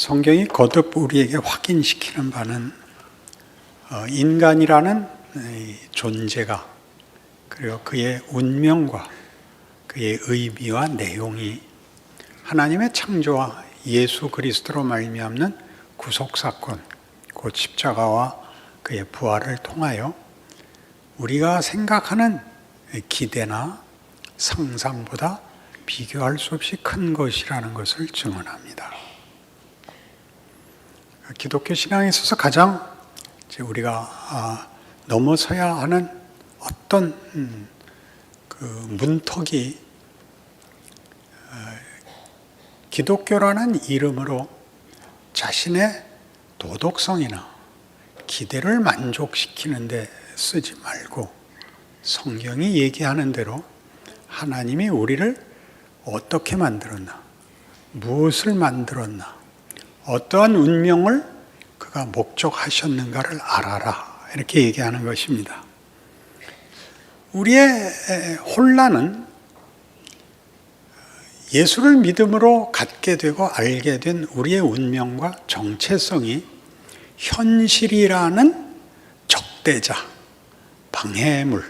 성경이 거듭 우리에게 확인시키는 바는 인간이라는 존재가, 그리고 그의 운명과 그의 의미와 내용이 하나님의 창조와 예수 그리스도로 말미암는 구속사건, 곧 십자가와 그의 부활을 통하여 우리가 생각하는 기대나 상상보다 비교할 수 없이 큰 것이라는 것을 증언합니다. 기독교 신앙에 있어서 가장 우리가 넘어서야 하는 어떤 그 문턱이 기독교라는 이름으로 자신의 도덕성이나 기대를 만족시키는 데 쓰지 말고 성경이 얘기하는 대로 하나님이 우리를 어떻게 만들었나, 무엇을 만들었나, 어떠한 운명을 그가 목적하셨는가를 알아라, 이렇게 얘기하는 것입니다. 우리의 혼란은 예수를 믿음으로 갖게 되고 알게 된 우리의 운명과 정체성이 현실이라는 적대자, 방해물,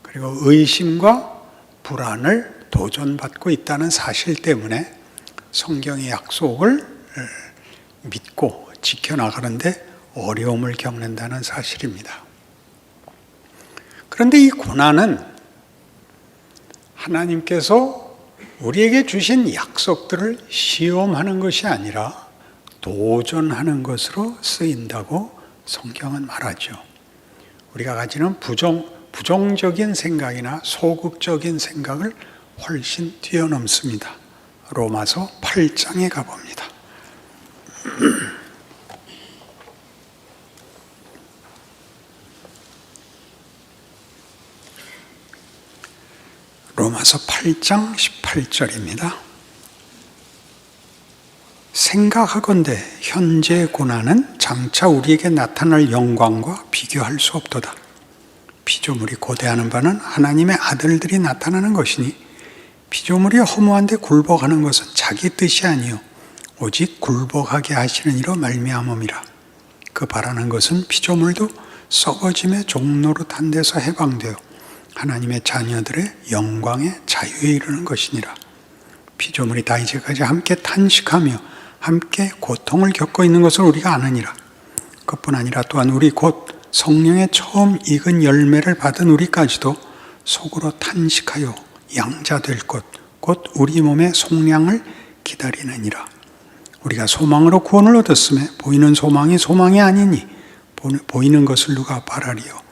그리고 의심과 불안을 도전받고 있다는 사실 때문에 성경의 약속을 믿고 지켜나가는데 어려움을 겪는다는 사실입니다. 그런데 이 고난은 하나님께서 우리에게 주신 약속들을 시험하는 것이 아니라 도전하는 것으로 쓰인다고 성경은 말하죠. 우리가 가지는 부정적인 생각이나 소극적인 생각을 훨씬 뛰어넘습니다. 로마서 8장에 가봅니다. 로마서 8장 18절입니다. 생각하건대 현재 고난은 장차 우리에게 나타날 영광과 비교할 수 없도다. 피조물이 고대하는 바는 하나님의 아들들이 나타나는 것이니 피조물이 허무한데 굴복하는 것은 자기 뜻이 아니요 오직 굴복하게 하시는 이로 말미암음이라. 그 바라는 것은 피조물도 썩어짐의 종노릇한 데서 해방되어 하나님의 자녀들의 영광의 자유에 이르는 것이니라. 피조물이 다 이제까지 함께 탄식하며 함께 고통을 겪고 있는 것을 우리가 아느니라. 그뿐 아니라 또한 우리 곧 성령의 처음 익은 열매를 받은 우리까지도 속으로 탄식하여 양자될 것, 곧 우리 몸의 속량을 기다리느니라. 우리가 소망으로 구원을 얻었음에 보이는 소망이 소망이 아니니 보이는 것을 누가 바라리요.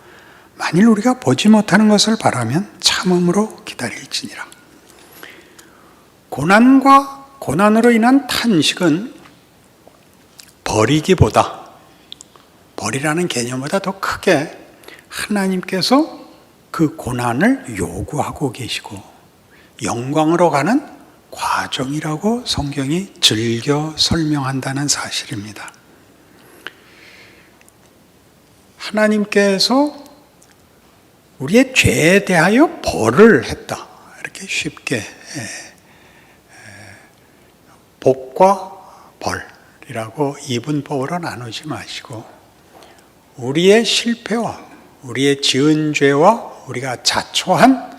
만일 우리가 보지 못하는 것을 바라면 참음으로 기다릴지니라. 고난과 고난으로 인한 탄식은 벌이라는 개념보다 더 크게 하나님께서 그 고난을 요구하고 계시고 영광으로 가는 과정이라고 성경이 즐겨 설명한다는 사실입니다. 하나님께서 우리의 죄에 대하여 벌을 했다, 이렇게 쉽게 복과 벌이라고 이분법으로 나누지 마시고 우리의 실패와 우리의 지은 죄와 우리가 자초한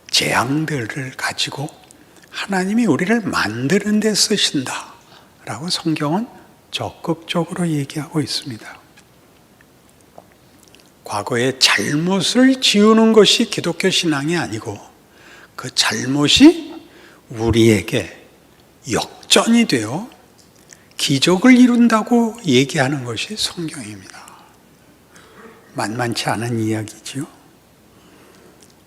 재앙들을 가지고 하나님이 우리를 만드는 데 쓰신다라고 성경은 적극적으로 얘기하고 있습니다. 과거의 잘못을 지우는 것이 기독교 신앙이 아니고 그 잘못이 우리에게 역전이 되어 기적을 이룬다고 얘기하는 것이 성경입니다. 만만치 않은 이야기지요.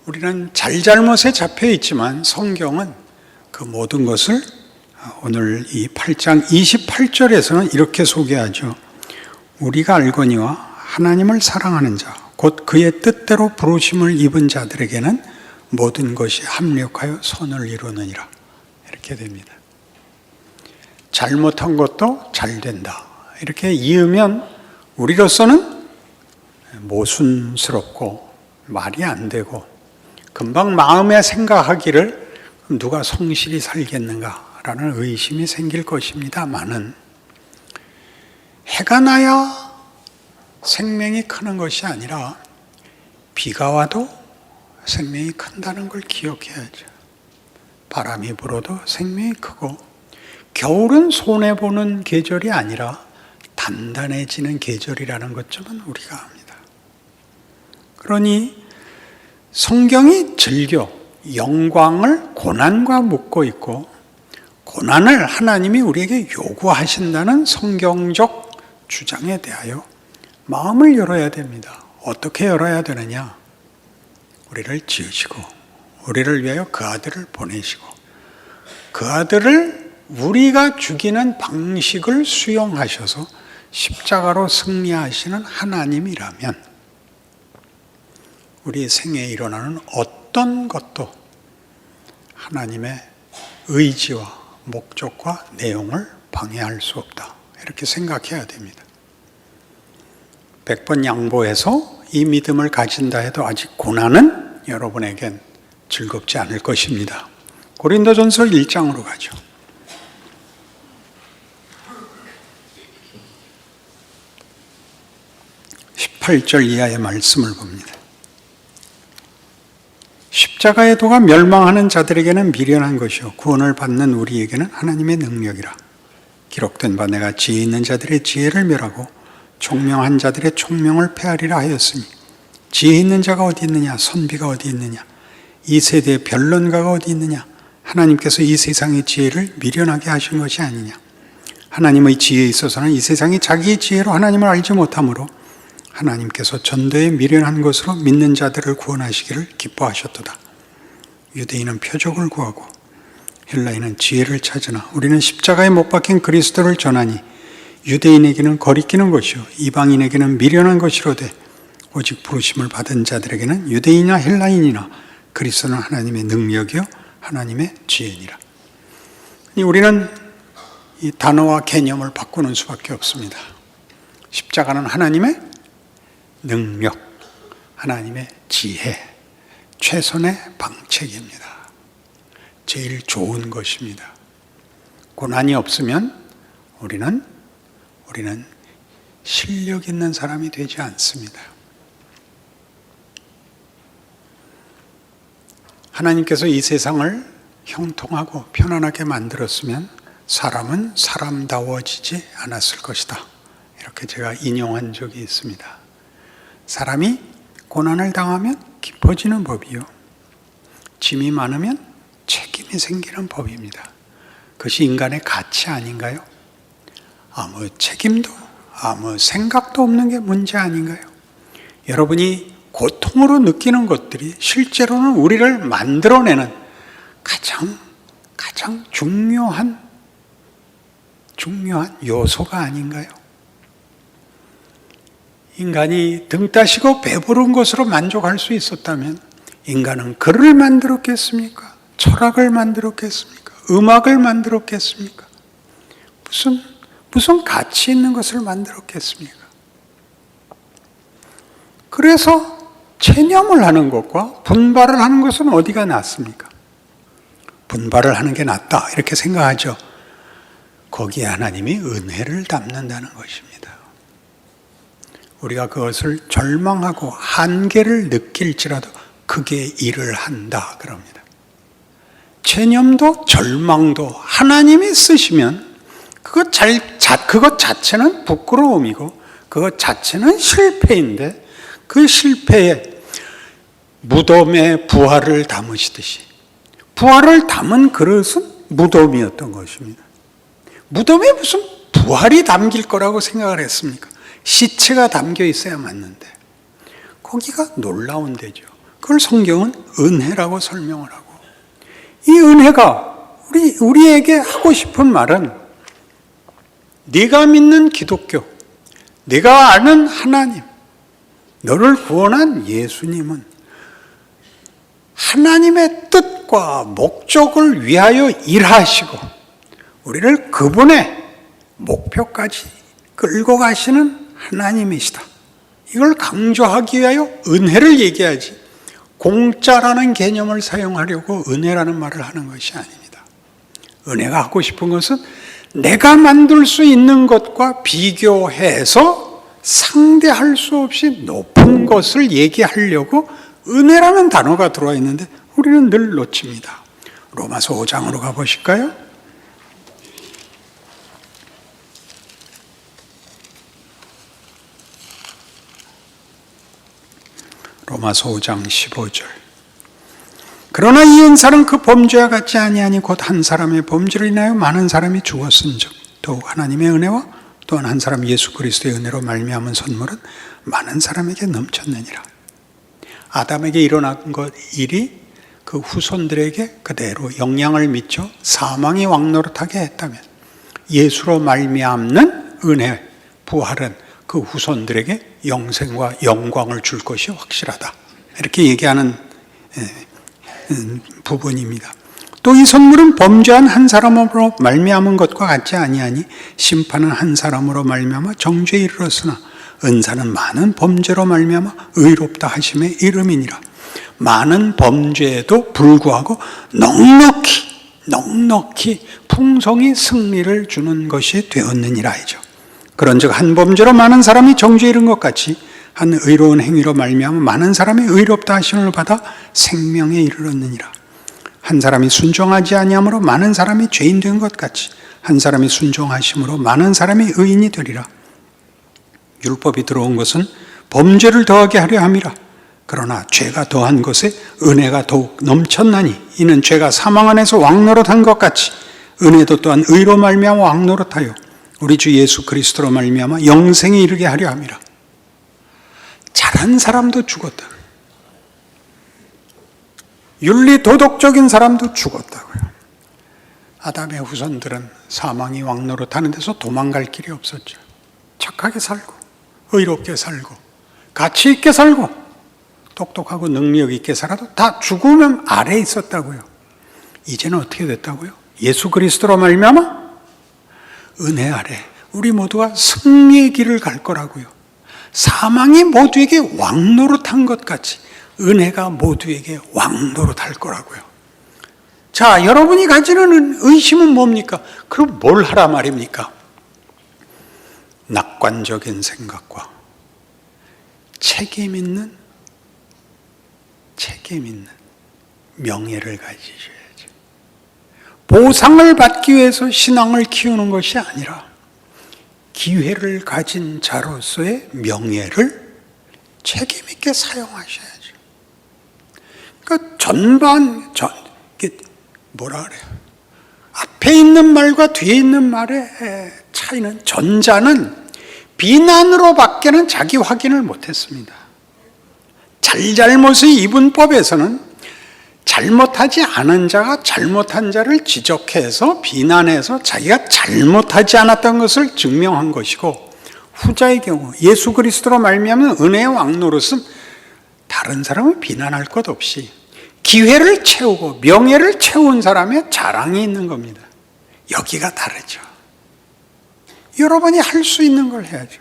우리는 잘잘못에 잡혀 있지만 성경은 그 모든 것을 오늘 이 8장 28절에서는 이렇게 소개하죠. 우리가 알거니와 하나님을 사랑하는 자, 곧 그의 뜻대로 부르심을 입은 자들에게는 모든 것이 합력하여 선을 이루느니라. 이렇게 됩니다. 잘못한 것도 잘 된다, 이렇게 이으면 우리로서는 모순스럽고 말이 안 되고 금방 마음에 생각하기를 누가 성실히 살겠는가라는 의심이 생길 것입니다만은 해가 나야 생명이 크는 것이 아니라 비가 와도 생명이 큰다는 걸 기억해야죠. 바람이 불어도 생명이 크고, 겨울은 손해보는 계절이 아니라 단단해지는 계절이라는 것쯤은 우리가 압니다. 그러니 성경이 즐겨 영광을 고난과 묶고 있고, 고난을 하나님이 우리에게 요구하신다는 성경적 주장에 대하여 마음을 열어야 됩니다. 어떻게 열어야 되느냐? 우리를 지으시고 우리를 위하여 그 아들을 보내시고, 그 아들을 우리가 죽이는 방식을 수용하셔서 십자가로 승리하시는 하나님이라면, 우리 생애에 일어나는 어떤 것도 하나님의 의지와 목적과 내용을 방해할 수 없다, 이렇게 생각해야 됩니다. 100번 양보해서 이 믿음을 가진다 해도 아직 고난은 여러분에겐 즐겁지 않을 것입니다. 고린도전서 1장으로 가죠. 18절 이하의 말씀을 봅니다. 십자가의 도가 멸망하는 자들에게는 미련한 것이요 구원을 받는 우리에게는 하나님의 능력이라. 기록된 바 내가 지혜 있는 자들의 지혜를 멸하고 총명한 자들의 총명을 폐하리라 하였으니, 지혜 있는 자가 어디 있느냐? 선비가 어디 있느냐? 이 세대의 변론가가 어디 있느냐? 하나님께서 이 세상의 지혜를 미련하게 하신 것이 아니냐? 하나님의 지혜에 있어서는 이 세상이 자기의 지혜로 하나님을 알지 못하므로 하나님께서 전도에 미련한 것으로 믿는 자들을 구원하시기를 기뻐하셨도다. 유대인은 표적을 구하고 헬라인은 지혜를 찾으나 우리는 십자가에 못 박힌 그리스도를 전하니 유대인에게는 거리끼는 것이요 이방인에게는 미련한 것이로되 오직 부르심을 받은 자들에게는 유대인이나 헬라인이나 그리스도는 하나님의 능력이요 하나님의 지혜니라. 우리는 이 단어와 개념을 바꾸는 수밖에 없습니다. 십자가는 하나님의 능력, 하나님의 지혜, 최선의 방책입니다. 제일 좋은 것입니다. 고난이 없으면 우리는 실력 있는 사람이 되지 않습니다. 하나님께서 이 세상을 형통하고 편안하게 만들었으면 사람은 사람다워지지 않았을 것이다, 이렇게 제가 인용한 적이 있습니다. 사람이 고난을 당하면 깊어지는 법이요, 짐이 많으면 책임이 생기는 법입니다. 그것이 인간의 가치 아닌가요? 아무 책임도 아무 생각도 없는 게 문제 아닌가요? 여러분이 고통으로 느끼는 것들이 실제로는 우리를 만들어내는 가장 중요한 요소가 아닌가요? 인간이 등 따시고 배부른 것으로 만족할 수 있었다면 인간은 글을 만들었겠습니까? 철학을 만들었겠습니까? 음악을 만들었겠습니까? 무슨 가치 있는 것을 만들었겠습니까? 그래서 체념을 하는 것과 분발을 하는 것은 어디가 낫습니까? 분발을 하는 게 낫다, 이렇게 생각하죠. 거기에 하나님이 은혜를 담는다는 것입니다. 우리가 그것을 절망하고 한계를 느낄지라도 그게 일을 한다 그럽니다. 체념도 절망도 하나님이 쓰시면 그것 자체는 부끄러움이고 그것 자체는 실패인데, 그 실패에 무덤에 부활을 담으시듯이 부활을 담은 그릇은 무덤이었던 것입니다. 무덤에 무슨 부활이 담길 거라고 생각을 했습니까? 시체가 담겨 있어야 맞는데, 거기가 놀라운 데죠. 그걸 성경은 은혜라고 설명을 하고, 이 은혜가 우리에게 하고 싶은 말은, 네가 믿는 기독교, 네가 아는 하나님, 너를 구원한 예수님은 하나님의 뜻과 목적을 위하여 일하시고 우리를 그분의 목표까지 끌고 가시는 하나님이시다. 이걸 강조하기 위하여 은혜를 얘기하지, 공짜라는 개념을 사용하려고 은혜라는 말을 하는 것이 아닙니다. 은혜가 하고 싶은 것은 내가 만들 수 있는 것과 비교해서 상대할 수 없이 높은 것을 얘기하려고 은혜라는 단어가 들어와 있는데 우리는 늘 놓칩니다. 로마서 5장으로 가보실까요? 로마서 5장 15절. 그러나 이 은사는 그 범죄와 같지 아니하니 곧 한 사람의 범죄를 인하여 많은 사람이 죽었은즉 더욱 하나님의 은혜와 또한 한 사람 예수 그리스도의 은혜로 말미암은 선물은 많은 사람에게 넘쳤느니라. 아담에게 일어난 것 일이 그 후손들에게 그대로 영향을 미쳐 사망이 왕노릇하게 했다면 예수로 말미암는 은혜, 부활은 그 후손들에게 영생과 영광을 줄 것이 확실하다. 이렇게 얘기하는 부분입니다. 또 이 선물은 범죄한 한 사람으로 말미암은 것과 같지 아니하니 심판은 한 사람으로 말미암아 정죄에 이르렀으나 은사는 많은 범죄로 말미암아 의롭다 하심의 이름이니라. 많은 범죄에도 불구하고 넉넉히 풍성히 승리를 주는 것이 되었느니라 하죠. 그런즉 한 범죄로 많은 사람이 정죄에 이른 것 같이 한 의로운 행위로 말미암아 많은 사람이 의롭다 하심을 받아 생명에 이르렀느니라. 한 사람이 순종하지 아니함으로 많은 사람이 죄인 된 것 같이 한 사람이 순종하심으로 많은 사람이 의인이 되리라. 율법이 들어온 것은 범죄를 더하게 하려 함이라. 그러나 죄가 더한 것에 은혜가 더욱 넘쳤나니 이는 죄가 사망 안에서 왕노릇한 것 같이 은혜도 또한 의로 말미암아 왕노릇하여 우리 주 예수 그리스도로 말미암아 영생에 이르게 하려 함이라. 잘한 사람도 죽었다. 윤리 도덕적인 사람도 죽었다고요. 아담의 후손들은 사망이 왕노릇하는 데서 도망갈 길이 없었죠. 착하게 살고 의롭게 살고 가치 있게 살고 똑똑하고 능력 있게 살아도 다 죽으면 아래에 있었다고요. 이제는 어떻게 됐다고요? 예수 그리스도로 말미암아 은혜 아래 우리 모두가 승리의 길을 갈 거라고요. 사망이 모두에게 왕노릇한 것 같이 은혜가 모두에게 왕노릇할 거라고요. 자, 여러분이 가지는 의심은 뭡니까? 그럼 뭘 하라 말입니까? 낙관적인 생각과 책임 있는 명예를 가지셔야죠. 보상을 받기 위해서 신앙을 키우는 것이 아니라 기회를 가진 자로서의 명예를 책임 있게 사용하셔야죠. 그러니까 뭐라 그래요? 앞에 있는 말과 뒤에 있는 말의 차이는 전자는 비난으로 밖에는 자기 확인을 못했습니다. 잘잘못의 이분법에서는 잘못하지 않은 자가 잘못한 자를 지적해서 비난해서 자기가 잘못하지 않았던 것을 증명한 것이고, 후자의 경우 예수 그리스도로 말미암은 은혜의 왕노릇은 다른 사람을 비난할 것 없이 기회를 채우고 명예를 채운 사람의 자랑이 있는 겁니다. 여기가 다르죠. 여러분이 할 수 있는 걸 해야죠.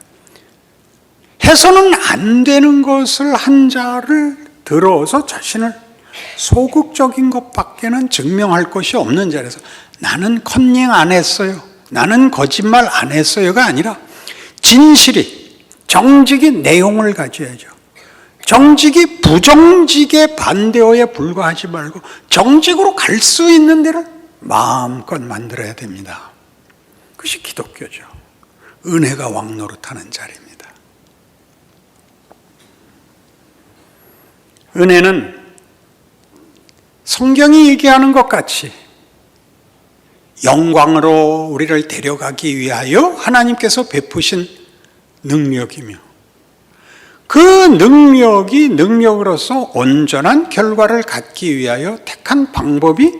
해서는 안 되는 것을 한 자를 들어서 자신을 소극적인 것밖에는 증명할 것이 없는 자라서 나는 컨닝 안 했어요, 나는 거짓말 안 했어요가 아니라 진실이, 정직이 내용을 가져야죠. 정직이 부정직의 반대어에 불과하지 말고 정직으로 갈 수 있는 데를 마음껏 만들어야 됩니다. 그것이 기독교죠. 은혜가 왕노릇하는 자리입니다. 은혜는 성경이 얘기하는 것 같이 영광으로 우리를 데려가기 위하여 하나님께서 베푸신 능력이며, 그 능력이 능력으로서 온전한 결과를 갖기 위하여 택한 방법이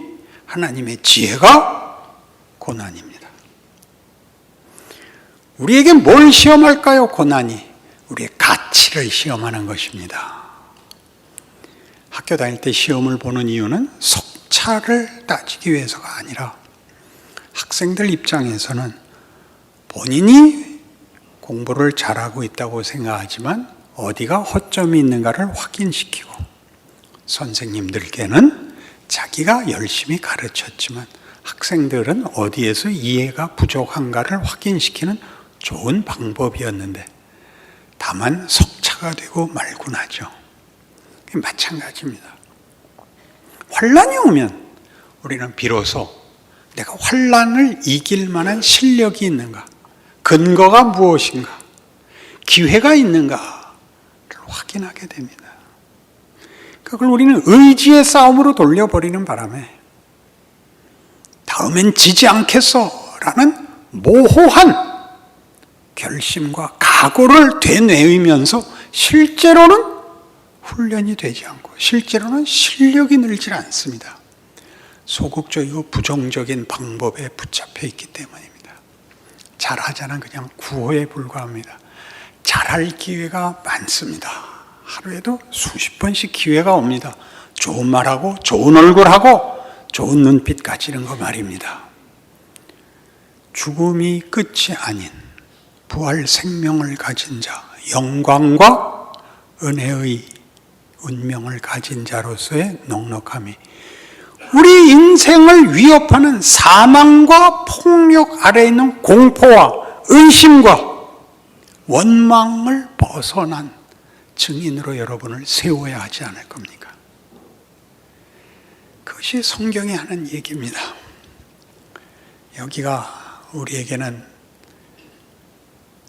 하나님의 지혜가 고난입니다. 우리에게 뭘 시험할까요? 고난이 우리의 가치를 시험하는 것입니다. 학교 다닐 때 시험을 보는 이유는 석차를 따지기 위해서가 아니라 학생들 입장에서는 본인이 공부를 잘하고 있다고 생각하지만 어디가 허점이 있는가를 확인시키고, 선생님들께는 자기가 열심히 가르쳤지만 학생들은 어디에서 이해가 부족한가를 확인시키는 좋은 방법이었는데 다만 석차가 되고 말곤 하죠. 마찬가지입니다. 환란이 오면 우리는 비로소 내가 환란을 이길 만한 실력이 있는가, 근거가 무엇인가, 기회가 있는가를 확인하게 됩니다. 그걸 우리는 의지의 싸움으로 돌려버리는 바람에 다음엔 지지 않겠어라는 모호한 결심과 각오를 되뇌이면서 실제로는 훈련이 되지 않고 실제로는 실력이 늘질 않습니다. 소극적이고 부정적인 방법에 붙잡혀 있기 때문입니다. 잘하자는 그냥 구호에 불과합니다. 잘할 기회가 많습니다. 하루에도 수십 번씩 기회가 옵니다. 좋은 말하고 좋은 얼굴하고 좋은 눈빛 가지는 거 말입니다. 죽음이 끝이 아닌 부활 생명을 가진 자, 영광과 은혜의 운명을 가진 자로서의 넉넉함이 우리 인생을 위협하는 사망과 폭력 아래에 있는 공포와 의심과 원망을 벗어난 증인으로 여러분을 세워야 하지 않을 겁니까? 그것이 성경이 하는 얘기입니다. 여기가 우리에게는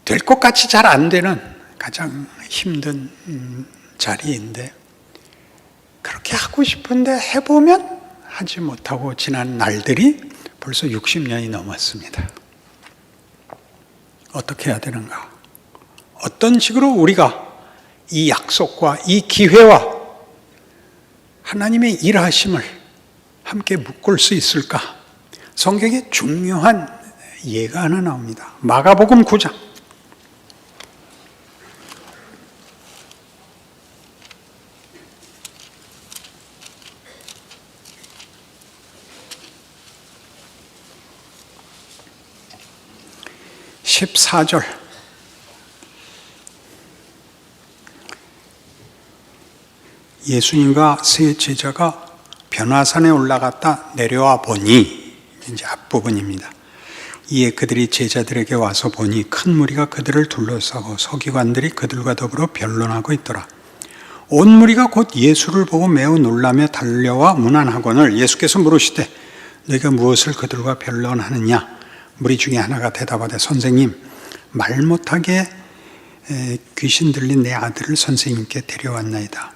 될 것 같이 잘 안 되는 가장 힘든 자리인데 그렇게 하고 싶은데 해보면 하지 못하고 지난 날들이 벌써 60년이 넘었습니다. 어떻게 해야 되는가? 어떤 식으로 우리가 이 약속과 이 기회와 하나님의 일하심을 함께 묶을 수 있을까? 성경에 중요한 예가 하나 나옵니다. 마가복음 9장. (14절) 예수님과 세 제자가 변화산에 올라갔다 내려와 보니, 이제 앞부분입니다. 이에 그들이 제자들에게 와서 보니 큰 무리가 그들을 둘러싸고 서기관들이 그들과 더불어 변론하고 있더라. 온 무리가 곧 예수를 보고 매우 놀라며 달려와 문안하거늘 예수께서 물으시되 너희가 무엇을 그들과 변론하느냐? 무리 중에 하나가 대답하되 선생님, 말 못하게 귀신 들린 내 아들을 선생님께 데려왔나이다.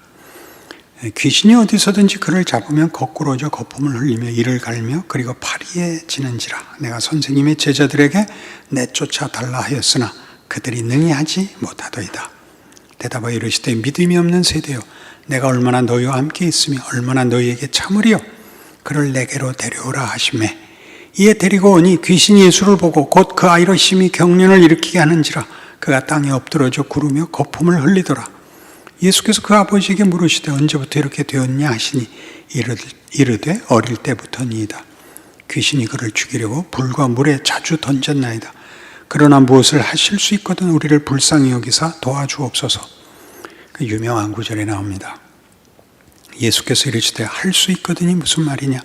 귀신이 어디서든지 그를 잡으면 거꾸러져 거품을 흘리며 이를 갈며 그리고 파리에 지는지라. 내가 선생님의 제자들에게 내쫓아 달라 하였으나 그들이 능히 하지 못하더이다. 대답하여 이르시되 믿음이 없는 세대여, 내가 얼마나 너희와 함께 있으며 얼마나 너희에게 참으리요. 그를 내게로 데려오라 하시매 이에 데리고 오니 귀신이 예수를 보고 곧 그 아이로 심히 경련을 일으키게 하는지라. 그가 땅에 엎드러져 구르며 거품을 흘리더라. 예수께서 그 아버지에게 물으시되 언제부터 이렇게 되었냐 하시니 이르되 어릴 때부터니이다. 귀신이 그를 죽이려고 불과 물에 자주 던졌나이다. 그러나 무엇을 하실 수 있거든 우리를 불쌍히 여기사 도와주옵소서. 그 유명한 구절에 나옵니다. 예수께서 이르시되 할 수 있거든이 무슨 말이냐?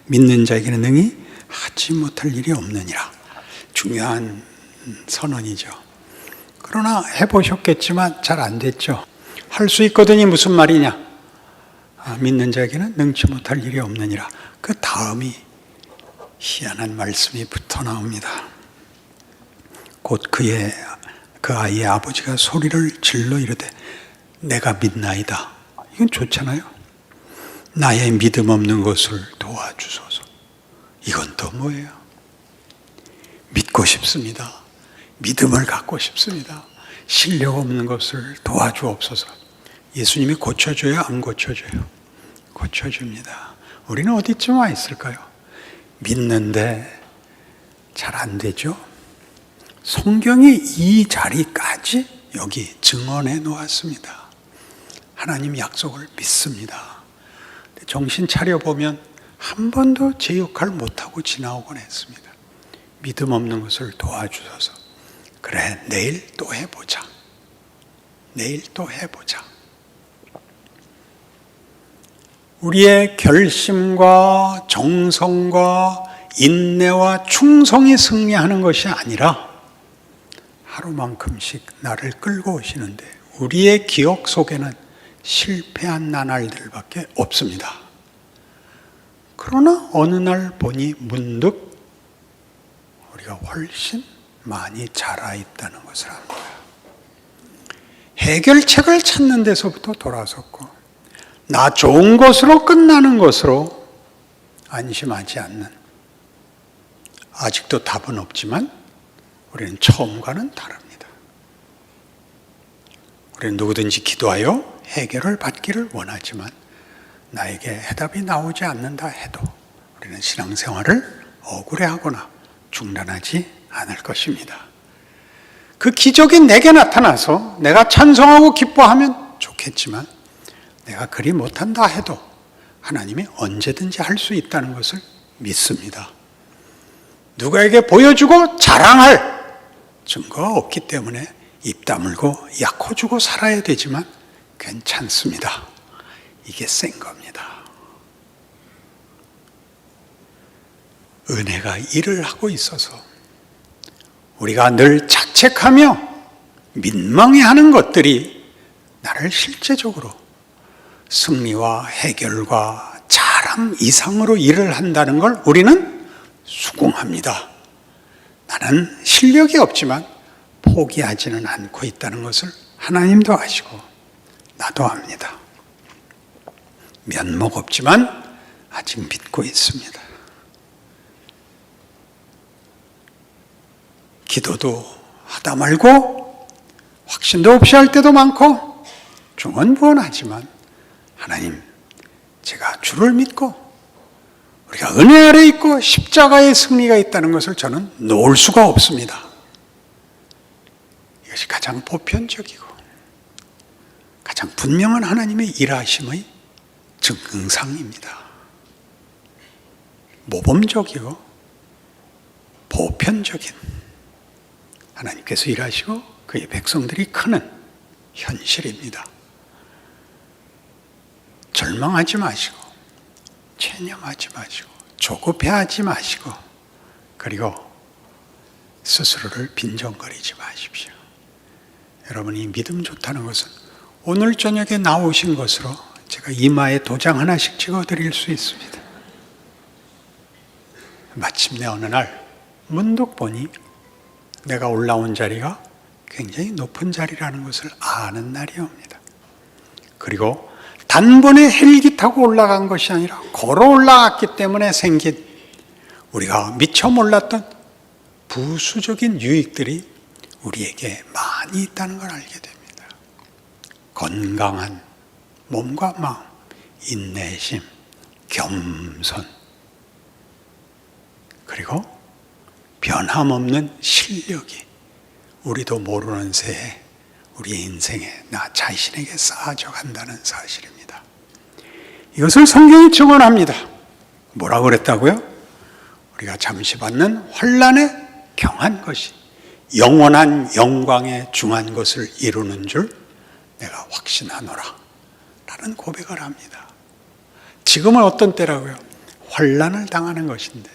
믿는 자에게는 능히 하지 못할 일이 없느니라. 중요한 선언이죠. 그러나 해보셨겠지만 잘 안 됐죠. 할 수 있거든이 무슨 말이냐? 믿는 자에게는 능치 못할 일이 없느니라. 그 다음이 희한한 말씀이 붙어 나옵니다. 곧 그 아이의 아버지가 소리를 질러 이르되 내가 믿나이다. 이건 좋잖아요. 나의 믿음 없는 것을 도와주소서. 이건 또 뭐예요? 믿고 싶습니다. 믿음을 갖고 싶습니다. 실력 없는 것을 도와주옵소서. 예수님이 고쳐줘요? 안 고쳐줘요? 고쳐줍니다. 우리는 어디쯤 와 있을까요? 믿는데 잘 안 되죠? 성경이 이 자리까지 여기 증언해 놓았습니다. 하나님 약속을 믿습니다. 정신 차려보면 한 번도 제 역할 못하고 지나오곤 했습니다. 믿음 없는 것을 도와주셔서 그래 내일 또 해보자. 내일 또 해보자. 우리의 결심과 정성과 인내와 충성이 승리하는 것이 아니라 하루만큼씩 나를 끌고 오시는데 우리의 기억 속에는 실패한 나날들밖에 없습니다. 그러나 어느 날 보니 문득 우리가 훨씬 많이 자라 있다는 것을 압니다. 해결책을 찾는 데서부터 돌아섰고 나 좋은 것으로 끝나는 것으로 안심하지 않는, 아직도 답은 없지만 우리는 처음과는 다릅니다. 우리는 누구든지 기도하여 해결을 받기를 원하지만 나에게 해답이 나오지 않는다 해도 우리는 신앙생활을 억울해하거나 중단하지 않을 것입니다. 그 기적이 내게 나타나서 내가 찬송하고 기뻐하면 좋겠지만 내가 그리 못한다 해도 하나님이 언제든지 할 수 있다는 것을 믿습니다. 누구에게 보여주고 자랑할 증거가 없기 때문에 입 다물고 약호주고 살아야 되지만 괜찮습니다. 이게 센 겁니다. 은혜가 일을 하고 있어서 우리가 늘 자책하며 민망해하는 것들이 나를 실제적으로 승리와 해결과 자랑 이상으로 일을 한다는 걸 우리는 수긍합니다. 나는 실력이 없지만 포기하지는 않고 있다는 것을 하나님도 아시고 나도 압니다. 면목 없지만 아직 믿고 있습니다. 기도도 하다 말고 확신도 없이 할 때도 많고 중언부언하지만 하나님, 제가 주를 믿고 우리가 은혜 아래 있고 십자가의 승리가 있다는 것을 저는 놓을 수가 없습니다. 이것이 가장 보편적이고 가장 분명한 하나님의 일하심의 증상입니다. 모범적이고 보편적인 하나님께서 일하시고 그의 백성들이 크는 현실입니다. 절망하지 마시고 체념하지 마시고 조급해하지 마시고 그리고 스스로를 빈정거리지 마십시오. 여러분이 믿음 좋다는 것은 오늘 저녁에 나오신 것으로 제가 이마에 도장 하나씩 찍어드릴 수 있습니다. 마침내 어느 날 문득 보니 내가 올라온 자리가 굉장히 높은 자리라는 것을 아는 날이 옵니다. 그리고 단번에 헬기 타고 올라간 것이 아니라 걸어 올라갔기 때문에 생긴 우리가 미처 몰랐던 부수적인 유익들이 우리에게 많이 있다는 걸 알게 됩니다. 건강한 몸과 마음, 인내심, 겸손, 그리고 변함없는 실력이 우리도 모르는 새에 우리의 인생에 나 자신에게 쌓아져 간다는 사실입니다. 이것을 성경이 증언합니다. 뭐라고 그랬다고요? 우리가 잠시 받는 환난에 경한 것이 영원한 영광에 중한 것을 이루는 줄 내가 확신하노라 라는 고백을 합니다. 지금은 어떤 때라고요? 환난을 당하는 것인데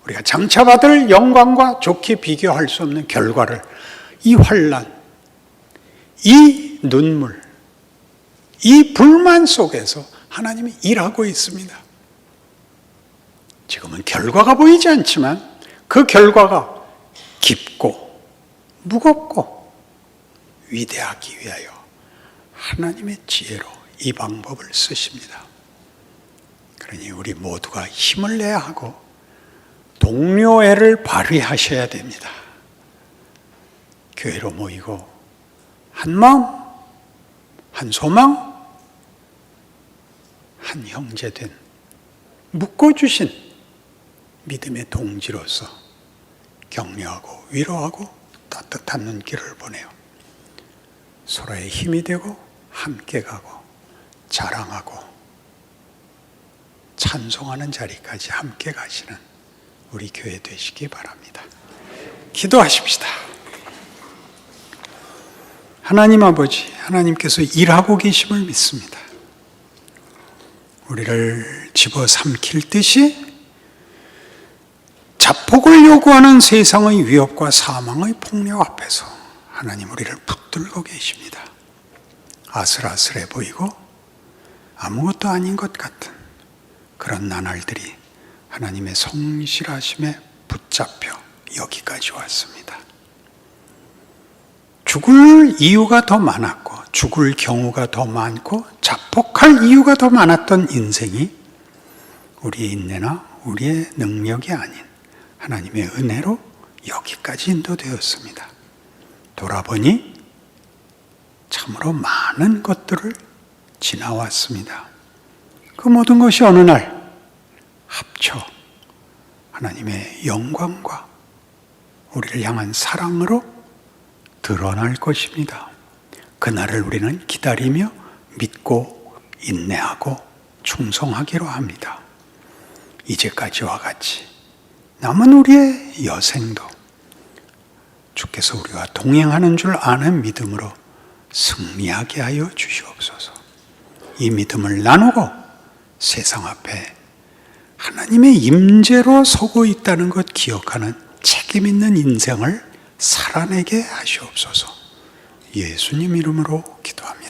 우리가 장차 받을 영광과 좋게 비교할 수 없는 결과를 이 환난, 이 눈물, 이 불만 속에서 하나님이 일하고 있습니다. 지금은 결과가 보이지 않지만 그 결과가 깊고 무겁고 위대하기 위하여 하나님의 지혜로 이 방법을 쓰십니다. 그러니 우리 모두가 힘을 내야 하고 동료애를 발휘하셔야 됩니다. 교회로 모이고 한 마음, 한 소망, 한 형제된 묶어주신 믿음의 동지로서 격려하고 위로하고 따뜻한 눈길을 보내요. 서로의 힘이 되고 함께 가고 자랑하고 찬송하는 자리까지 함께 가시는 우리 교회 되시기 바랍니다. 기도하십시다. 하나님 아버지, 하나님께서 일하고 계심을 믿습니다. 우리를 집어삼킬 듯이 자폭을 요구하는 세상의 위협과 사망의 폭력 앞에서 하나님 우리를 붙들고 계십니다. 아슬아슬해 보이고 아무것도 아닌 것 같은 그런 나날들이 하나님의 성실하심에 붙잡혀 여기까지 왔습니다. 죽을 이유가 더 많았고 죽을 경우가 더 많고 자폭할 이유가 더 많았던 인생이 우리의 인내나 우리의 능력이 아닌 하나님의 은혜로 여기까지 인도되었습니다. 돌아보니 참으로 많은 것들을 지나왔습니다. 그 모든 것이 어느 날 합쳐 하나님의 영광과 우리를 향한 사랑으로 드러날 것입니다. 그날을 우리는 기다리며 믿고 인내하고 충성하기로 합니다. 이제까지와 같이 남은 우리의 여생도 주께서 우리와 동행하는 줄 아는 믿음으로 승리하게 하여 주시옵소서. 이 믿음을 나누고 세상 앞에 하나님의 임재로 서고 있다는 것 기억하는 책임 있는 인생을 살아내게 하시옵소서. 예수님 이름으로 기도합니다.